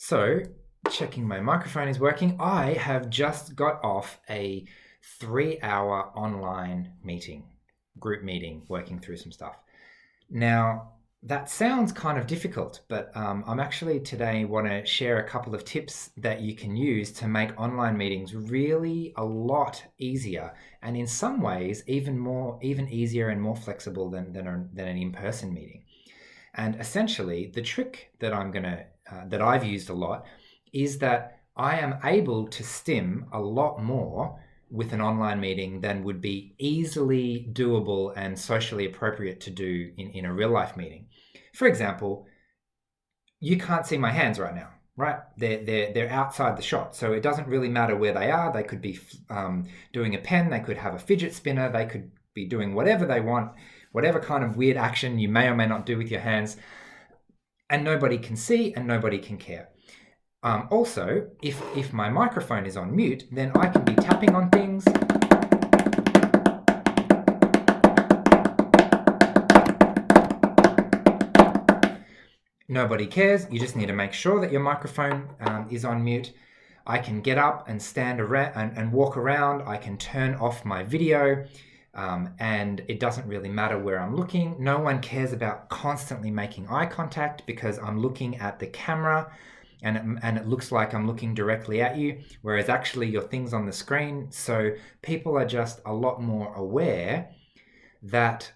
So, checking my microphone is working. I have just got off a 3-hour online meeting, group meeting, working through some stuff. Now, that sounds kind of difficult, but I'm actually today want to share a couple of tips that you can use to make online meetings really a lot easier, and in some ways even easier and more flexible than an in-person meeting. And essentially, the trick that that I've used a lot is that I am able to stim a lot more with an online meeting than would be easily doable and socially appropriate to do in a real life meeting. For example, you can't see my hands right now, right? They're outside the shot, so it doesn't really matter where they are. They could be doing a pen, they could have a fidget spinner, they could be doing whatever they want, whatever kind of weird action you may or may not do with your hands, and nobody can see and nobody can care. Also, if my microphone is on mute, then I can be tapping on things. Nobody cares. You just need to make sure that your microphone is on mute. I can get up and stand around and walk around. I can turn off my video. And it doesn't really matter where I'm looking. No one cares about constantly making eye contact because I'm looking at the camera and it looks like I'm looking directly at you, whereas actually your thing's on the screen. So people are just a lot more aware that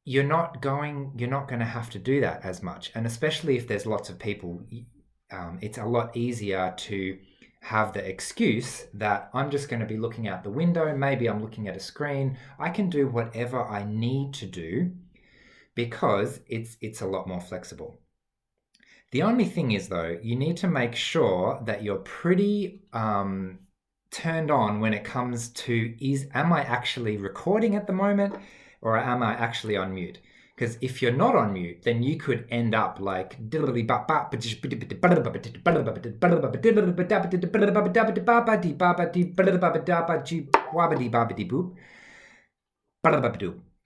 you're not going to have to do that as much. And especially if there's lots of people, it's a lot easier to have the excuse that I'm just going to be looking out the window. Maybe I'm looking at a screen. I can do whatever I need to do because it's a lot more flexible. The only thing is, though, you need to make sure that you're pretty turned on when it comes to am I actually recording at the moment or am I actually on mute? Because if you're not on mute, then you could end up like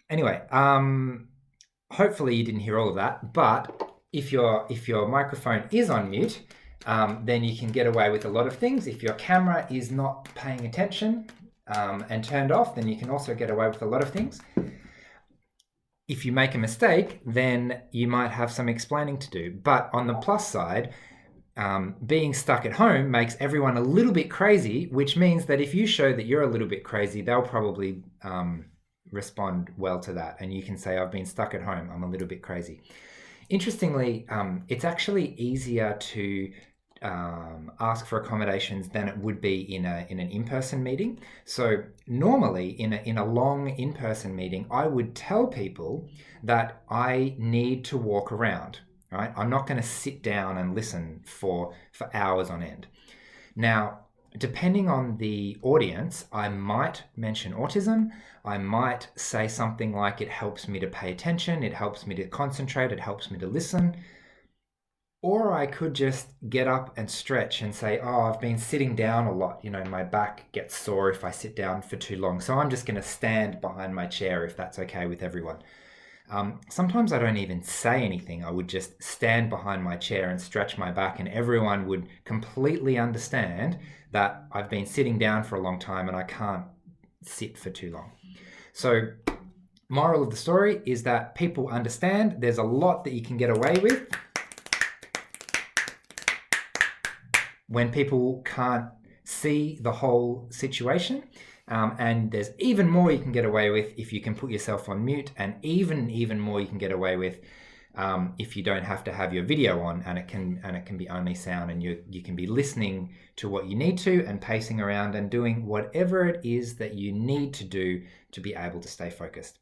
anyway, hopefully you didn't hear all of that, but if your microphone is on mute, then you can get away with a lot of things. If your camera is not paying attention and turned off, then you can also get away with a lot of things. If you make a mistake, then you might have some explaining to do. But on the plus side, being stuck at home makes everyone a little bit crazy, which means that if you show that you're a little bit crazy, they'll probably respond well to that. And you can say, I've been stuck at home, I'm a little bit crazy. Interestingly, it's actually easier to ask for accommodations than it would be in an in-person meeting. So normally in a long in-person meeting, I would tell people that I need to walk around, right? I'm not going to sit down and listen for hours on end. Now, depending on the audience, I might mention autism. I might say something like it helps me to pay attention, it helps me to concentrate, it helps me to listen. Or I could just get up and stretch and say, oh, I've been sitting down a lot. My back gets sore if I sit down for too long. So I'm just going to stand behind my chair if that's okay with everyone. Sometimes I don't even say anything. I would just stand behind my chair and stretch my back, and everyone would completely understand that I've been sitting down for a long time and I can't sit for too long. So moral of the story is that people understand there's a lot that you can get away with when people can't see the whole situation. And there's even more you can get away with if you can put yourself on mute, and even more you can get away with if you don't have to have your video on and it can be only sound, and you can be listening to what you need to and pacing around and doing whatever it is that you need to do to be able to stay focused.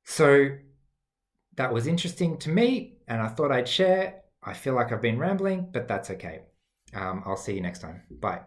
So that was interesting to me and I thought I'd share. I feel like I've been rambling, but that's okay. I'll see you next time. Bye.